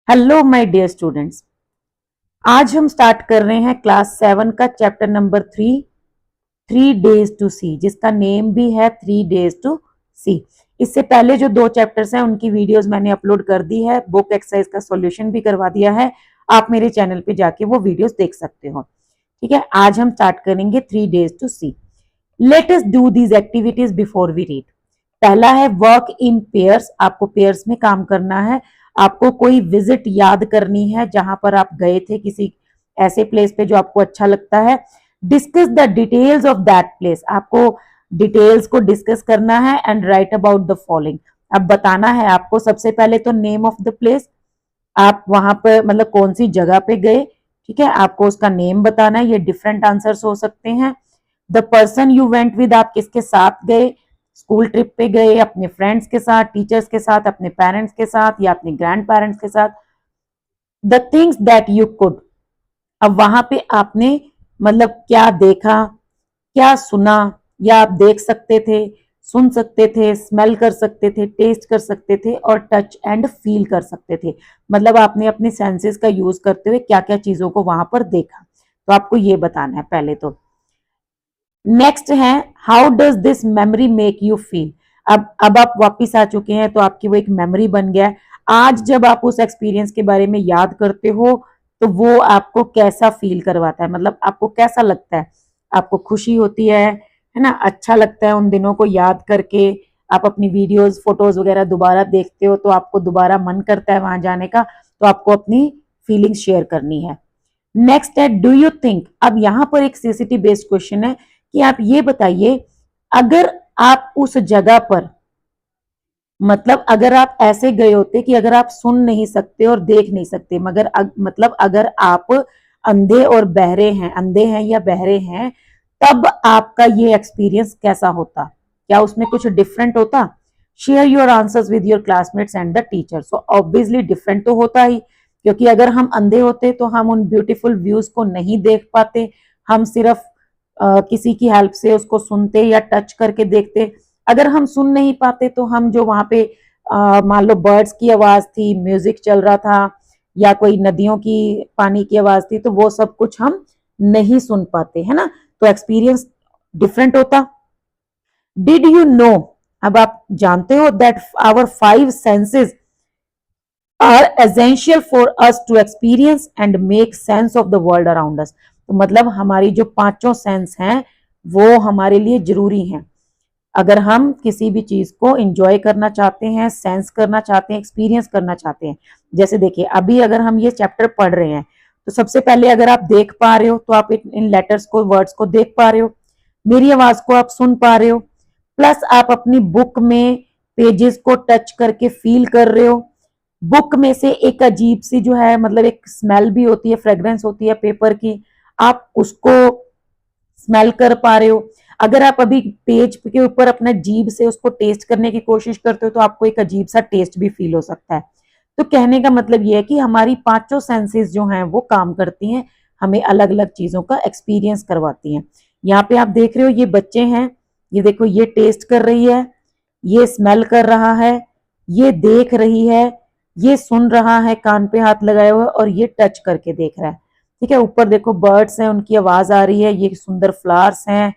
Hello my dear students. आज हम start कर रहे हैं क्लास 7 का चैप्टर नंबर 3 डेज टू सी, जिसका नेम भी है 3 डेज टू सी। इससे पहले जो 2 चैप्टर्स हैं उनकी वीडियोस मैंने अपलोड कर दी है, बुक एक्सरसाइज का सॉल्यूशन भी करवा दिया है। आप मेरे चैनल पे जाके वो वीडियोस देख सकते हो। ठीक है, आज हम स्टार्ट करेंगे 3 days to see. Let us do these activities before we read. पहला है वर्क इन पेयर्स। आपको पेयर्स में काम करना है। आपको कोई विजिट याद करनी है जहां पर आप गए थे, किसी ऐसे प्लेस पे जो आपको अच्छा लगता है। Discuss the details of that place. आपको डिटेल्स को डिस्कस करना है and right about the following. अब बताना है आपको सबसे पहले तो नेम ऑफ द प्लेस। आप वहां पर मतलब कौन सी जगह पे गए, ठीक है, आपको उसका नेम बताना है। ये डिफरेंट आंसर्स हो सकते हैं। The person you went with, आप किसके साथ गए, स्कूल ट्रिप पे गए, अपने फ्रेंड्स के साथ, टीचर्स के साथ, अपने पेरेंट्स के साथ या अपने ग्रैंड पेरेंट्स के साथ। The things that you could, अब वहां पे आपने मतलब क्या देखा, क्या सुना, या आप देख सकते थे, सुन सकते थे, स्मेल कर सकते थे, टेस्ट कर सकते थे और टच एंड फील कर सकते थे। मतलब आपने अपने सेंसेस का यूज करते हुए क्या क्या चीजों को वहां पर देखा, तो आपको ये बताना है पहले तो। नेक्स्ट है how does this memory make you feel. अब आप वापिस आ चुके हैं तो आपकी वो एक मेमोरी बन गया है। आज जब आप उस एक्सपीरियंस के बारे में याद करते हो तो वो आपको कैसा फील करवाता है, मतलब आपको कैसा लगता है। आपको खुशी होती है ना, अच्छा लगता है उन दिनों को याद करके। आप अपनी वीडियोस फोटोज वगैरह दोबारा देखते हो तो आपको दोबारा मन करता है वहां जाने का, तो आपको अपनी फीलिंग्स शेयर करनी है। नेक्स्ट है डू यू थिंक। अब यहां पर एक सीसीटी बेस्ड क्वेश्चन है कि आप ये बताइए, अगर आप उस जगह पर मतलब अगर आप ऐसे गए होते कि अगर आप सुन नहीं सकते और देख नहीं सकते, मगर मतलब अगर आप अंधे और बहरे हैं, अंधे हैं या बहरे हैं, तब आपका ये एक्सपीरियंस कैसा होता, क्या उसमें कुछ डिफरेंट होता। Share your answers with your classmates and the teacher. So obviously different तो होता ही, क्योंकि अगर हम अंधे होते तो हम उन ब्यूटीफुल व्यूज को नहीं देख पाते। हम सिर्फ किसी की हेल्प से उसको सुनते या टच करके देखते। अगर हम सुन नहीं पाते तो हम जो वहां पे मान लो बर्ड्स की आवाज थी, म्यूजिक चल रहा था, या कोई नदियों की पानी की आवाज थी, तो वो सब कुछ हम नहीं सुन पाते, है ना। तो एक्सपीरियंस डिफरेंट होता। डिड यू नो, अब आप जानते हो that our 5 senses are essential for us to experience and make sense of the world around us. तो मतलब हमारी जो 5 सेंस हैं वो हमारे लिए जरूरी हैं। अगर हम किसी भी चीज को एंजॉय करना चाहते हैं, सेंस करना चाहते हैं, एक्सपीरियंस करना चाहते हैं। जैसे देखिए अभी अगर हम ये चैप्टर पढ़ रहे हैं तो सबसे पहले अगर आप देख पा रहे हो तो आप इन लेटर्स को, वर्ड्स को देख पा रहे हो, मेरी आवाज को आप सुन पा रहे हो, प्लस आप अपनी बुक में पेजेस को टच करके फील कर रहे हो। बुक में से एक अजीब सी जो है मतलब एक स्मेल भी होती है, फ्रेग्रेंस होती है पेपर की, आप उसको स्मेल कर पा रहे हो। अगर आप अभी पेज के ऊपर अपना जीभ से उसको टेस्ट करने की कोशिश करते हो तो आपको एक अजीब सा टेस्ट भी फील हो सकता है। तो कहने का मतलब ये है कि हमारी 5 सेंसेस जो हैं वो काम करती हैं, हमें अलग अलग चीजों का एक्सपीरियंस करवाती हैं। यहाँ पे आप देख रहे हो ये बच्चे हैं, ये देखो ये टेस्ट कर रही है, ये स्मेल कर रहा है, ये देख रही है, ये सुन रहा है कान पे हाथ लगाए हुए, और ये टच करके देख रहा है। ठीक है, ऊपर देखो बर्ड्स हैं, उनकी आवाज आ रही है, ये सुंदर फ्लावर्स हैं,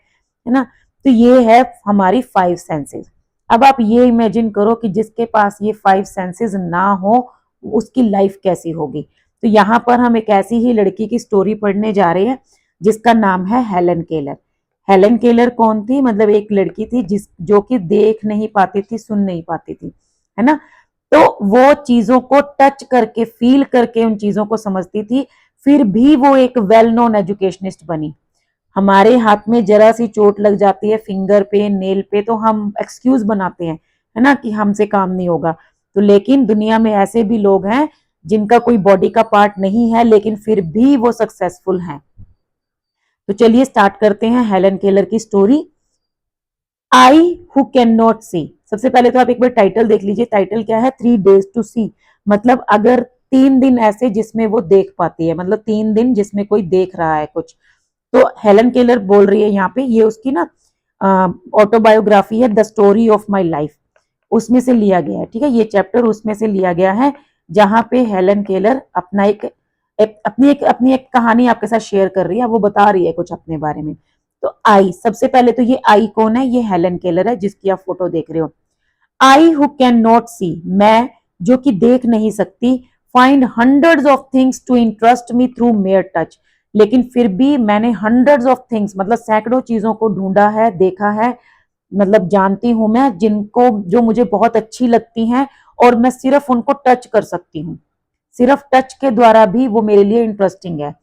है ना। तो ये है हमारी 5 सेंसेस। अब आप ये इमेजिन करो कि जिसके पास ये 5 सेंसेस ना हो उसकी लाइफ कैसी होगी। तो यहाँ पर हम एक ऐसी ही लड़की की स्टोरी पढ़ने जा रहे हैं जिसका नाम है हेलन केलर। हेलन केलर कौन थी, मतलब एक लड़की थी जो कि देख नहीं पाती थी, सुन नहीं पाती थी, है ना। तो वो चीजों को टच करके, फील करके उन चीजों को समझती थी, फिर भी वो एक वेल नोन एजुकेशनिस्ट बनी। हमारे हाथ में जरा सी चोट लग जाती है, फिंगर पे, नेल पे, तो हम एक्सक्यूज बनाते हैं, है ना, कि हमसे काम नहीं होगा। तो लेकिन दुनिया में ऐसे भी लोग हैं जिनका कोई बॉडी का पार्ट नहीं है लेकिन फिर भी वो सक्सेसफुल हैं। तो चलिए स्टार्ट करते हैं हेलन केलर की story. I who can not see. सबसे पहले तो आप एक बार टाइटल देख लीजिए। टाइटल क्या है, 3 डेज टू सी। मतलब अगर 3 दिन ऐसे जिसमें वो देख पाती है, मतलब 3 दिन जिसमें कोई देख रहा है कुछ। तो हेलन केलर बोल रही है यहाँ पे, ये उसकी ना ऑटोबायोग्राफी है, the story of my life, उसमें से लिया गया है। ठीक है, ये चैप्टर उसमें से लिया गया है। जहां पे हेलन केलर अपनी एक कहानी आपके साथ शेयर कर रही है, वो बता रही है कुछ अपने बारे में। तो आई, सबसे पहले तो ये आई कौन है? ये हेलन केलर है जिसकी आप फोटो देख रहे हो। I who can not see, मैं जो कि देख नहीं सकती, find hundreds of things to interest me through mere touch, लेकिन फिर भी मैंने हंड्रेड्स ऑफ थिंग्स मतलब सैकड़ों चीजों को ढूंढा है, देखा है, मतलब जानती हूं मैं, जिनको जो मुझे बहुत अच्छी लगती हैं और मैं सिर्फ उनको टच कर सकती हूँ, सिर्फ टच के द्वारा भी वो मेरे लिए इंटरेस्टिंग है।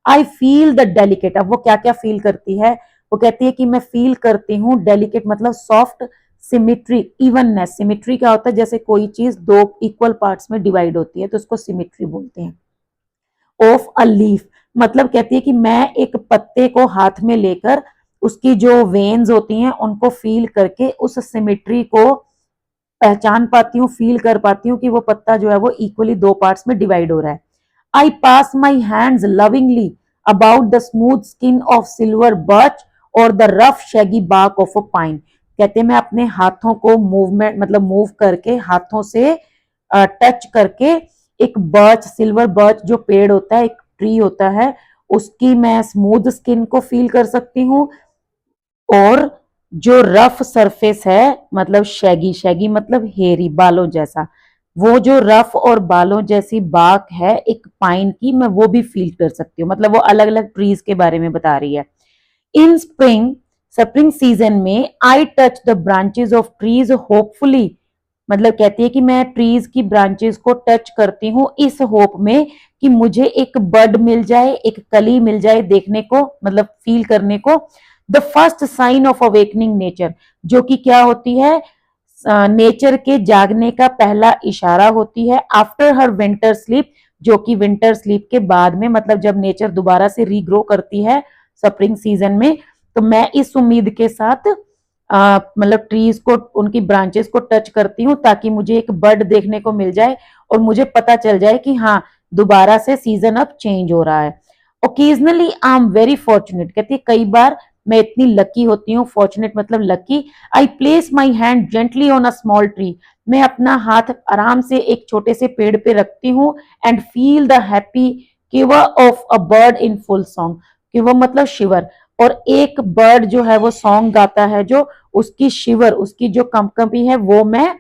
आई फील द डेलिकेट, अब वो क्या क्या फील करती है? वो कहती है कि मैं फील करती हूँ डेलिकेट मतलब सॉफ्ट, सिमिट्री, इवननेस, सिमिट्री क्या होता है? जैसे कोई चीज दो इक्वल पार्ट्स में डिवाइड होती है तो उसको सिमिट्री बोलते हैं। ऑफ अ लीफ, मतलब कहती है कि मैं एक पत्ते को हाथ में लेकर उसकी जो वेन्स होती हैं उनको फील करके उस सिमिट्री को पहचान पाती हूँ, फील कर पाती हूँ कि वो पत्ता जो है वो इक्वली दो पार्ट्स में डिवाइड हो रहा है। I pass my hands lovingly about the smooth skin of silver birch और the rough shaggy bark of a pine, कहते हैं मैं अपने हाथों को मूवमेंट मतलब मूव करके हाथों से टच करके एक बर्च, सिल्वर बर्च जो पेड़ होता है, एक ट्री होता है, उसकी मैं स्मूथ स्किन को फील कर सकती हूँ। और जो रफ सरफेस है मतलब शैगी, शैगी मतलब हेरी, बालों जैसा, वो जो रफ और बालों जैसी बाक है एक पाइन की, मैं वो भी फील कर सकती हूँ। मतलब वो अलग अलग ट्रीज के बारे में बता रही है। इन स्प्रिंग, स्प्रिंग सीजन में I touch the branches of trees hopefully, मतलब कहती है कि मैं ट्रीज की ब्रांचेस को टच करती हूँ इस होप में कि मुझे एक बड मिल जाए, एक कली मिल जाए देखने को, मतलब फील करने को। The first sign of awakening nature, जो कि क्या होती है? नेचर के जागने का पहला इशारा होती है। आफ्टर हर विंटर स्लीप, जो कि विंटर स्लीप के बाद में, मतलब जब नेचर दोबारा से रीग्रो करती है स्प्रिंग सीजन में, तो मैं इस उम्मीद के साथ मतलब ट्रीज को, उनकी ब्रांचेस को टच करती हूँ ताकि मुझे एक बर्ड देखने को मिल जाए और मुझे पता चल जाए कि हाँ दोबारा से सीजन अब चेंज हो रहा है। Occasionally I am very fortunate, कहती है कई बार मैं इतनी लकी होती हूँ, फॉर्चुनेट मतलब lucky. I place my hand gently on a small tree, मैं अपना हाथ आराम से एक छोटे से पेड़ पे रखती हूँ। And feel the happy quiver of a bird in full song, quiver मतलब शिवर, और एक बर्ड जो है वो सॉन्ग गाता है, जो उसकी शिवर, उसकी जो कंपकंपी है वो मैं,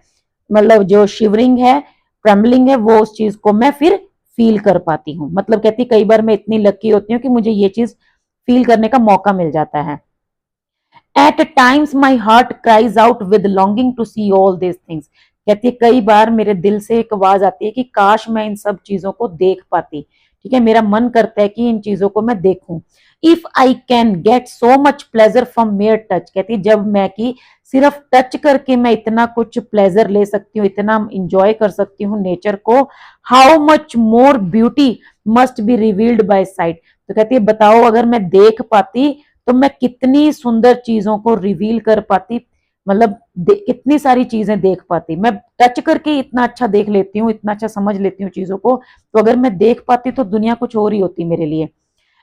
मतलब जो शिवरिंग है, ट्रेम्बलिंग है, वो उस चीज को मैं फिर फील कर पाती हूँ। मतलब कहती कई बार मैं इतनी लकी होती हूँ कि मुझे ये चीज फील करने का मौका मिल जाता है। At times my heart cries out with longing to see all this things, कहती है कई बार मेरे दिल से एक आवाज आती है कि काश मैं इन सब चीजों को देख पाती। ठीक है, मेरा मन करता है कि इन चीजों को मैं देखूं। If I can get so much pleasure from mayor touch, कहती है जब मैं कि सिर्फ टच करके मैं इतना कुछ प्लेजर ले सकती हूँ, इतना इंजॉय कर सकती हूँ नेचर को, how much more beauty must be revealed bye site, तो कहती है बताओ अगर मैं देख पाती तो मैं कितनी सुंदर चीजों को रिवील कर पाती, मतलब कितनी सारी चीजें देख पाती। मैं टच करके इतना अच्छा देख लेती हूँ, इतना अच्छा समझ लेती हूँ चीजों को, तो अगर मैं देख पाती तो दुनिया कुछ और ही होती मेरे लिए।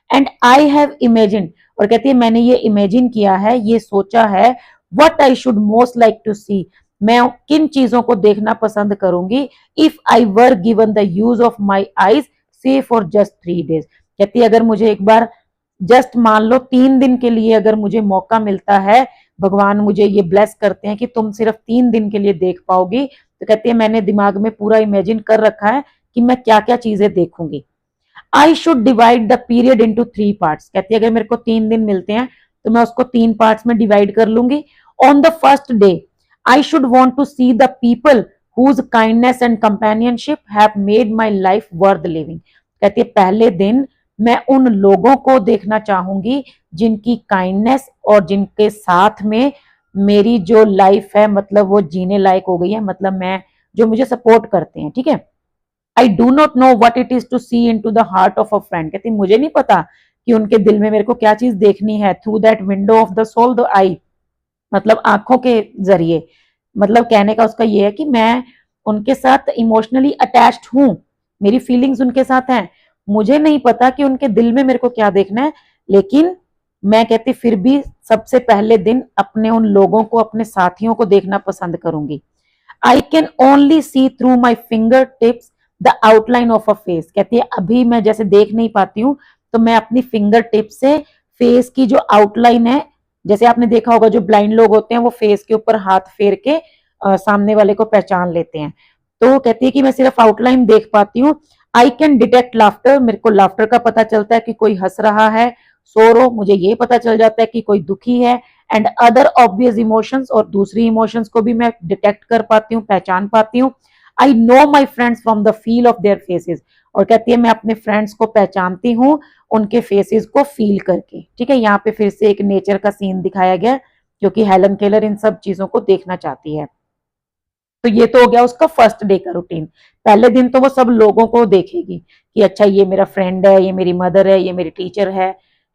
एंड आई हैव इमेजिन, और कहती है मैंने ये इमेजिन किया है, ये सोचा है, what I should most like to see, मैं किन चीजों को देखना पसंद करूंगी, if I were given the use of my eyes से फॉर जस्ट 3 days, कहती है अगर मुझे एक बार जस्ट मान लो 3 दिन के लिए अगर मुझे मौका मिलता है, भगवान मुझे ये ब्लेस करते हैं कि तुम सिर्फ 3 दिन के लिए देख पाओगी, तो कहती है मैंने दिमाग में पूरा इमेजिन कर रखा है कि मैं क्या क्या चीजें देखूंगी। I should divide the period into 3 parts, कहती है अगर मेरे को 3 दिन मिलते हैं तो मैं उसको 3 पार्ट्स में डिवाइड कर लूंगी। On the first day I should want to see the people whose kindness and companionship have made my life worth living, कहती है पहले दिन मैं उन लोगों को देखना चाहूंगी जिनकी काइंडनेस और जिनके साथ में मेरी जो लाइफ है मतलब वो जीने लायक हो गई है, मतलब मैं, जो मुझे सपोर्ट करते हैं। ठीक है, I do not know what it is to see into the heart of a friend, कहती मुझे नहीं पता कि उनके दिल में मेरे को क्या चीज देखनी है। Through that window of the soul, the eye मतलब आंखों के जरिए, मतलब कहने का उसका ये है कि मैं उनके साथ इमोशनली अटैच्ड हूं, मेरी फीलिंग्स उनके साथ हैं, मुझे नहीं पता कि उनके दिल में मेरे को क्या देखना है, लेकिन मैं कहती फिर भी सबसे पहले दिन अपने उन लोगों को, अपने साथियों को देखना पसंद करूंगी। I can only see through my finger tips the outline of a face, कहती है अभी मैं जैसे देख नहीं पाती हूँ, तो मैं अपनी फिंगर टिप से फेस की जो आउटलाइन है, जैसे आपने देखा होगा जो ब्लाइंड लोग होते हैं वो फेस के ऊपर हाथ फेर के सामने वाले को पहचान लेते हैं, तो कहती है कि मैं सिर्फ आउटलाइन देख पाती हूँ। आई कैन डिटेक्ट लाफ्टर, मेरे को लाफ्टर का पता चलता है कि कोई हंस रहा है। सोरो, मुझे ये पता चल जाता है कि कोई दुखी है। एंड अदर ऑब्वियस इमोशंस, और दूसरी इमोशंस को भी मैं डिटेक्ट कर पाती हूँ, पहचान पाती हूँ। I know my friends from the feel of their faces, और कहती है मैं अपने फ्रेंड्स को पहचानती हूँ उनके फेसेस को फील करके। ठीक है, यहाँ पे फिर से एक नेचर का सीन दिखाया गया, क्योंकि हेलन केलर इन सब चीजों को देखना चाहती है। तो ये तो हो गया उसका फर्स्ट डे का रूटीन। पहले दिन तो वो सब लोगों को देखेगी कि अच्छा ये मेरा फ्रेंड है, ये मेरी मदर है, ये मेरी टीचर है।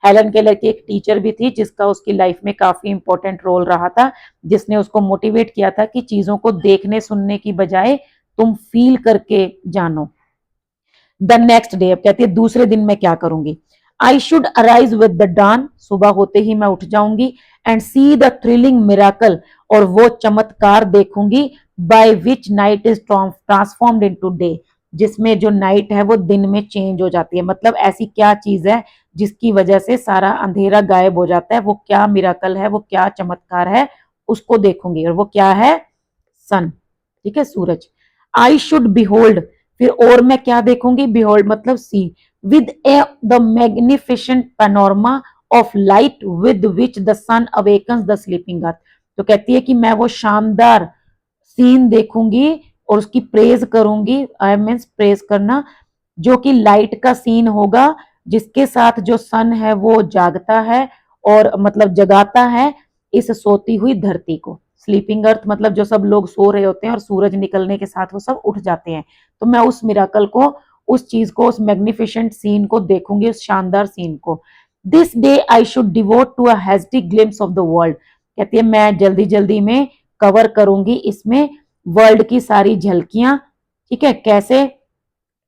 हेलन केलर की एक टीचर भी थी जिसका उसकी लाइफ में काफी इंपॉर्टेंट रोल रहा था, जिसने उसको मोटिवेट किया था कि चीजों को देखने सुनने की बजाय तुम फील करके जानो। द नेक्स्ट डे, अब कहती है दूसरे दिन मैं क्या करूंगी। I should arise with the dawn, सुबह होते ही मैं उठ जाऊंगी। And see the thrilling miracle, और वो चमत्कार देखूंगी by which night is transformed into day, जिसमें जो नाइट है वो दिन में चेंज हो जाती है। मतलब ऐसी क्या चीज है जिसकी वजह से सारा अंधेरा गायब हो जाता है, वो क्या मिराकल है, वो क्या चमत्कार है, उसको देखूंगी। और वो क्या है, सन, ठीक है, सूरज। आई शुड बिहोल्ड, फिर और मैं क्या देखूंगी, बिहोल्ड मतलब see, with a the magnificent panorama of light with which the sun awakens the sleeping earth. तो कहती है कि मैं वो शानदार सीन देखूंगी और उसकी प्रेज करूंगी, आई मीन्स प्रेज करना, जो कि लाइट का सीन होगा, जिसके साथ जो सन है वो जागता है, और मतलब जगाता है इस सोती हुई धरती को। स्लीपिंग अर्थ मतलब जो सब लोग सो रहे होते हैं और सूरज निकलने के साथ वो सब उठ जाते हैं। तो मैं उस मिराकल को, उस चीज को, उस मैग्निफिसेंट सीन को देखूंगी, उस शानदार सीन को। This day I should devote to a hasty glimpse of the world, कहती है मैं जल्दी जल्दी में कवर करूंगी इसमें वर्ल्ड की सारी झलकियां। ठीक है, कैसे,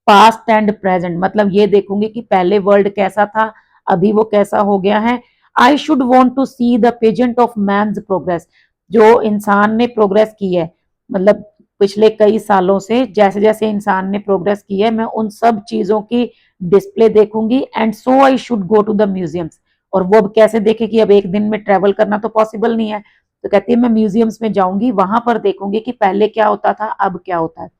पास्ट एंड प्रेजेंट, मतलब ये देखूंगी कि पहले वर्ल्ड कैसा था, अभी वो कैसा हो गया है। I should want to see the pageant of man's progress, जो इंसान ने प्रोग्रेस की है, मतलब पिछले कई सालों से जैसे जैसे इंसान ने प्रोग्रेस की है, मैं उन सब चीजों की डिस्प्ले देखूंगी। And so I should go to the museums, और वो अब कैसे देखे कि अब एक दिन में ट्रेवल करना तो पॉसिबल नहीं है, तो कहती है मैं म्यूजियम्स में जाऊंगी, वहां पर देखूंगी कि पहले क्या होता था, अब क्या होता है।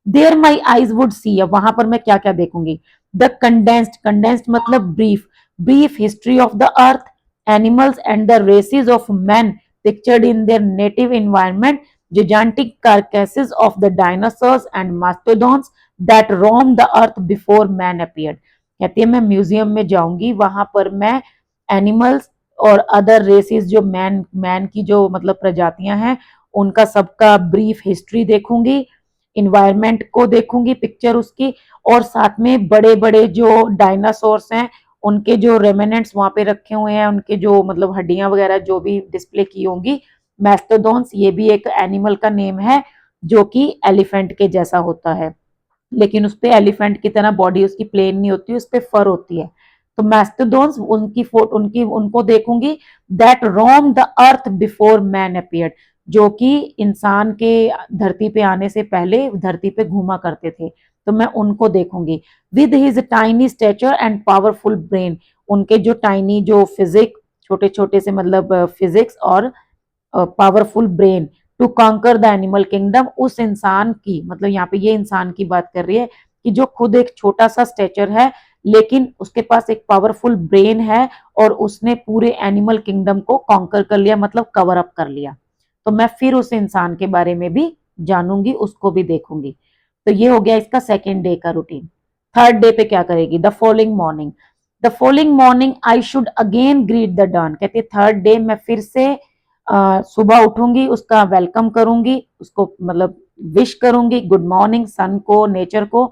There my eyes would see, अब वहां पर मैं क्या क्या देखूंगी। द कंडेंस्ड, कंडेंस्ड मतलब brief, brief history of the earth, animals and the races of man pictured in their native environment, gigantic carcasses of the dinosaurs and mastodons that roamed the earth before man appeared। कहती है मैं museum में जाऊंगी, वहां पर मैं animals और other races, जो मैन मैन की जो मतलब प्रजातियां हैं, उनका सबका ब्रीफ हिस्ट्री देखूंगी, इन्वायरमेंट को देखूंगी पिक्चर उसकी, और साथ में बड़े बड़े जो डायनासोर्स हैं उनके जो रेमिनेंट्स वहां पे रखे हुए हैं, उनके जो मतलब हड्डियां वगैरह जो भी डिस्प्ले की होंगी। मैस्टोडोन्स, ये भी एक एनिमल का नेम है जो कि एलिफेंट के जैसा होता है, लेकिन उस पे एलिफेंट की तरह बॉडी उसकी प्लेन नहीं होती, उस पे फर होती है। तो मैस्टोडोन्स, उनकी फोटो, उनकी उनको देखूंगी। That Rome the earth before man appeared, जो कि इंसान के धरती पे आने से पहले धरती पे घूमा करते थे, तो मैं उनको देखूंगी। With his tiny stature and powerful brain, उनके जो टाइनी जो फिजिक, छोटे छोटे से मतलब फिजिक्स और powerful brain, to conquer the animal kingdom, उस इंसान की, मतलब यहाँ पे ये इंसान की बात कर रही है कि जो खुद एक छोटा सा स्टेचर है, लेकिन उसके पास एक पावरफुल ब्रेन है, और उसने पूरे एनिमल किंगडम को कॉन्कर कर लिया, मतलब कवर अप कर लिया। तो मैं फिर उस इंसान के बारे में भी जानूंगी, उसको भी देखूंगी। तो ये हो गया इसका सेकेंड डे का रूटीन। थर्ड डे पे क्या करेगी, the following morning. The following morning I should again greet the dawn, कहते थर्ड डे मैं फिर से सुबह उठूंगी, उसका वेलकम करूंगी, उसको मतलब विश करूंगी, गुड मॉर्निंग सन को, नेचर को।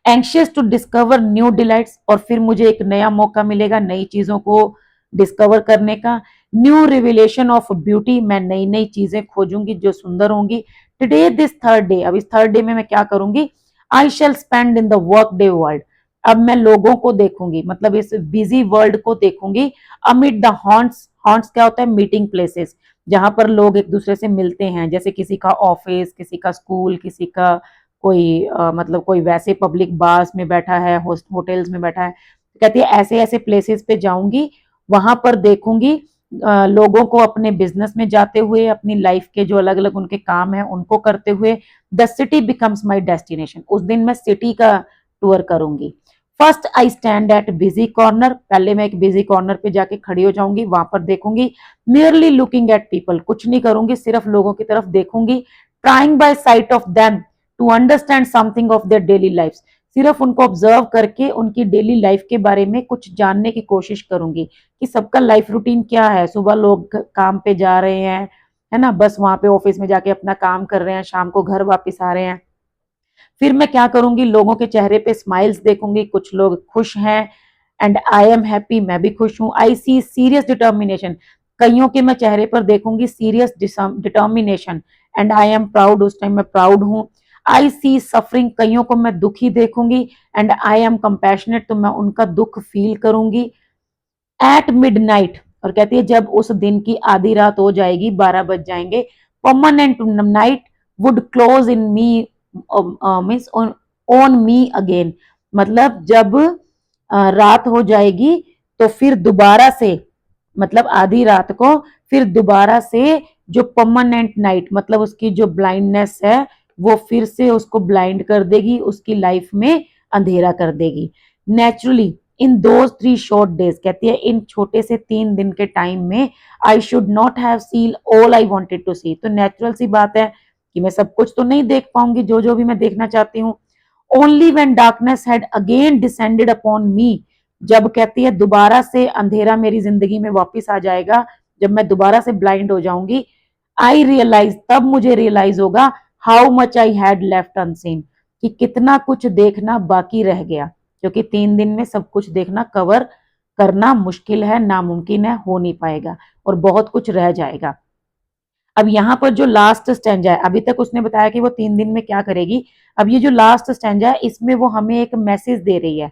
Anxious to discover new delights, और फिर मुझे एक नया मौका मिलेगा नई चीजों को डिस्कवर करने का। न्यू रिविलेशन ऑफ ब्यूटी, मैं नई नई चीजें खोजूंगी जो सुंदर होंगी। टुडे दिस थर्ड डे, अब इस थर्ड डे में मैं क्या करूंगी। I shall spend in the workday world, अब मैं लोगों को देखूंगी, मतलब इस बिजी वर्ल्ड को देखूंगी। अमिड द हॉन्ट्स, हॉन्ट्स क्या होता है, मीटिंग प्लेसेस, जहां पर लोग एक दूसरे से मिलते हैं, जैसे किसी का ऑफिस, किसी का स्कूल, किसी का कोई मतलब कोई वैसे पब्लिक बार्स में बैठा है, होटल्स में बैठा है। तो कहती है ऐसे ऐसे प्लेसेस पे जाऊंगी, वहां पर देखूंगी लोगों को अपने बिजनेस में जाते हुए, अपनी लाइफ के जो अलग अलग उनके काम है उनको करते हुए। The city becomes my destination, उस दिन मैं सिटी का टूर करूंगी। First I stand at busy corner, पहले मैं एक बिजी कॉर्नर पे जाके खड़ी हो जाऊंगी, वहां पर देखूंगी। मियरली लुकिंग एट पीपल, कुछ नहीं करूंगी, सिर्फ लोगों की तरफ देखूंगी। Trying by sight of them to understand something of their daily life, सिर्फ उनको ऑब्जर्व करके उनकी डेली लाइफ के बारे में कुछ जानने की कोशिश करूंगी कि सबका लाइफ रूटीन क्या है। सुबह लोग काम पे जा रहे हैं, है ना, बस वहां पे ऑफिस में जाके अपना काम कर रहे हैं, शाम को घर वापस आ रहे हैं। फिर मैं क्या करूंगी, लोगों के चेहरे पे स्माइल्स देखूंगी, कुछ लोग खुश हैं एंड आई एम हैप्पी, मैं भी खुश हूं। आई सी सीरियस डिटर्मिनेशन, कईयों के मैं चेहरे पर देखूंगी serious determination and I am proud, उस टाइम मैं प्राउड हूं। आई सी सफरिंग, कईयों को मैं दुखी देखूंगी एंड आई एम कंपैशनेट, तो मैं उनका दुख फील करूंगी। एट मिडनाइट, और कहती है जब उस दिन की आधी रात हो जाएगी, 12 बज जाएंगे, permanent night would close in me, means on me again, मतलब जब रात हो जाएगी तो फिर दोबारा से, मतलब आधी रात को फिर दोबारा से जो परमानेंट नाइट, मतलब उसकी जो ब्लाइंडनेस है वो फिर से उसको ब्लाइंड कर देगी, उसकी लाइफ में अंधेरा कर देगी। Naturally in those 3 short days, कहती है इन छोटे से 3 दिन के टाइम में, I should not have seen all I wanted to see, तो नेचुरल सी बात है कि मैं सब कुछ तो नहीं देख पाऊंगी जो जो भी मैं देखना चाहती हूँ। Only when darkness had again descended upon मी, जब कहती है दोबारा से अंधेरा मेरी जिंदगी में वापस आ जाएगा, जब मैं दोबारा से ब्लाइंड हो जाऊंगी, आई रियलाइज, तब मुझे रियलाइज होगा, how much I had left unseen, कि कितना कुछ देखना बाकी रह गया, क्योंकि 3 दिन में सब कुछ देखना कवर करना मुश्किल है, नामुमकिन है, हो नहीं पाएगा और बहुत कुछ रह जाएगा। अब यहाँ पर जो लास्ट स्टैंजा है, अभी तक उसने बताया कि वो 3 दिन में क्या करेगी, अब ये जो लास्ट स्टैंजा है इसमें वो हमें एक मैसेज दे रही है।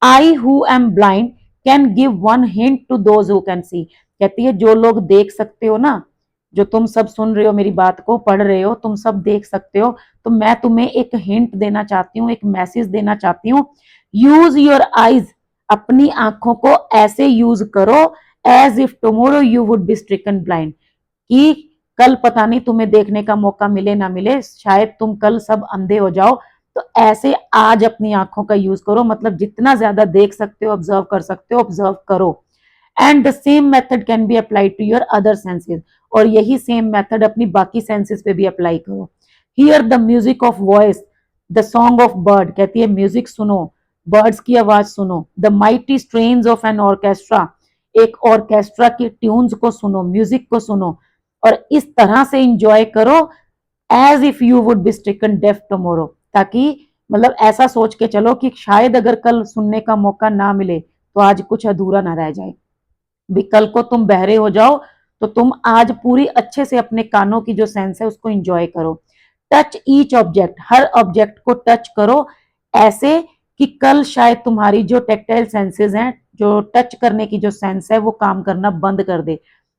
I who am blind can give one hint to those who can see, कहती है जो लोग देख सकते हो ना, जो तुम सब सुन रहे हो, मेरी बात को पढ़ रहे हो, तुम सब देख सकते हो, तो मैं तुम्हें एक हिंट देना चाहती हूँ, एक मैसेज देना चाहती हूँ। यूज योर आईज, अपनी आंखों को ऐसे यूज करो as if tomorrow you would be stricken blind, कि कल पता नहीं तुम्हें देखने का मौका मिले ना मिले, शायद तुम कल सब अंधे हो जाओ, तो ऐसे आज अपनी आंखों का यूज करो, मतलब जितना ज्यादा देख सकते हो, ऑब्जर्व कर सकते हो, ऑब्जर्व करो। And the same method can be applied to your other senses, और यही सेम मेथड अपनी बाकी सेंसेस पे भी अप्लाई करो। Hear the music of voice, the song of bird, कहती है म्यूजिक सुनो, बर्ड्स की आवाज सुनो। The mighty strains of an orchestra, एक ऑर्केस्ट्रा की ट्यून्स को सुनो, म्यूजिक को सुनो, और इस तरह से इंजॉय करो as if you would be stricken deaf tomorrow, ताकि मतलब ऐसा सोच के चलो कि शायद अगर कल सुनने का मौका ना मिले तो आज कुछ अधूरा ना रह जाए, भी कल को तुम बहरे हो जाओ तो तुम आज पूरी अच्छे से अपने कानों की जो सेंस है उसको एंजॉय करो। टच ईच ऑब्जेक्ट, हर ऑब्जेक्ट को टच करो ऐसे कि कल शायद तुम्हारी जो टेक्टाइल सेंसेस हैं, जो टच करने की जो सेंस है वो काम करना बंद कर दे,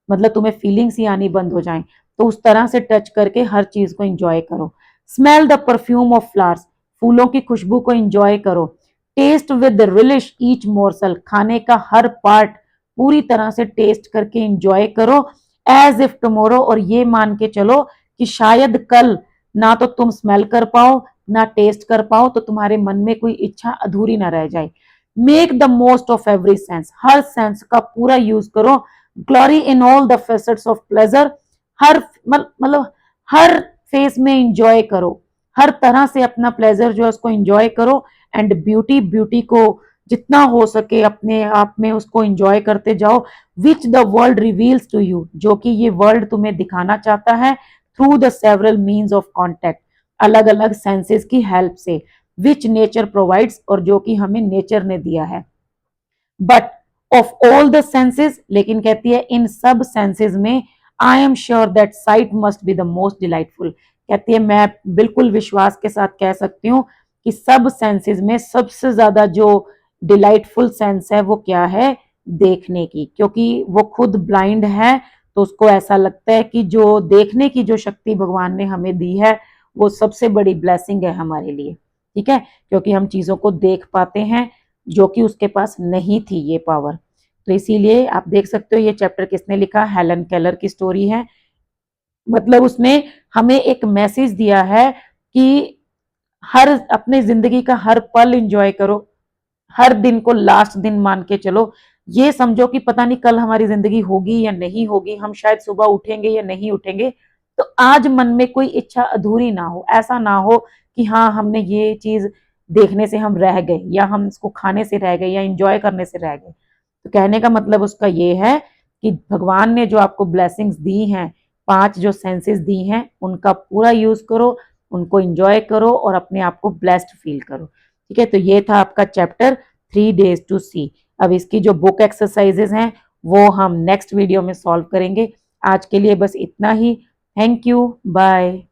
मतलब तुम्हें फीलिंग्स ही आनी बंद हो जाएं, तो उस तरह से टच करके हर चीज को एंजॉय करो। Smell the perfume of flowers, फूलों की खुशबू को एंजॉय करो। Taste with relish each morsel, खाने का हर पार्ट पूरी तरह से टेस्ट करके एंजॉय करो एज इफ टुमारो, और ये मान के चलो कि शायद कल ना तो तुम स्मेल कर पाओ ना टेस्ट कर पाओ, तो तुम्हारे मन में कोई इच्छा अधूरी ना रह जाए। Make the most of every sense, हर सेंस का पूरा यूज करो। Glory in all the facets of pleasure, हर मतलब हर फेस में इंजॉय करो, हर तरह से अपना प्लेजर जो है उसको इंजॉय करो। एंड ब्यूटी, ब्यूटी को जितना हो सके अपने आप में उसको एंजॉय करते जाओ। Which the world reveals to you, जो कि ये वर्ल्ड तुम्हें दिखाना चाहता है, through the several means of contact, अलग अलग सेंसेस की हेल्प से, विच नेचर प्रोवाइड्स, और जो कि हमें नेचर ने दिया है। But of all the senses, लेकिन कहती है इन सब सेंसेस में, I am sure that site must be the most delightful, कहती है मैं बिल्कुल विश्वास के साथ कह सकती हूँ कि सब सेंसेस में सबसे ज्यादा जो डिलाइटफुल सेंस है वो क्या है, देखने की, क्योंकि वो खुद ब्लाइंड है, तो उसको ऐसा लगता है कि जो देखने की जो शक्ति भगवान ने हमें दी है वो सबसे बड़ी ब्लेसिंग है हमारे लिए, ठीक है, क्योंकि हम चीजों को देख पाते हैं जो कि उसके पास नहीं थी ये पावर। तो इसीलिए आप देख सकते हो ये चैप्टर किसने लिखा, हेलन केलर की स्टोरी है। मतलब उसने हमें एक मैसेज दिया है कि हर अपने जिंदगी का हर पल एंजॉय करो, हर दिन को लास्ट दिन मान के चलो। ये समझो कि पता नहीं कल हमारी जिंदगी होगी या नहीं होगी, हम शायद सुबह उठेंगे या नहीं उठेंगे, तो आज मन में कोई इच्छा अधूरी ना हो, ऐसा ना हो कि हाँ हमने ये चीज देखने से हम रह गए, या हम इसको खाने से रह गए, या एंजॉय करने से रह गए। तो कहने का मतलब उसका ये है कि भगवान ने जो आपको ब्लेसिंग्स दी हैं, 5 जो सेंसेस दी हैं, उनका पूरा यूज करो, उनको एंजॉय करो और अपने आप को ब्लेस्ड फील करो। ठीक है, तो ये था आपका चैप्टर 3 days to see। अब इसकी जो बुक एक्सरसाइजेस हैं वो हम नेक्स्ट वीडियो में सॉल्व करेंगे। आज के लिए बस इतना ही। Thank you, bye.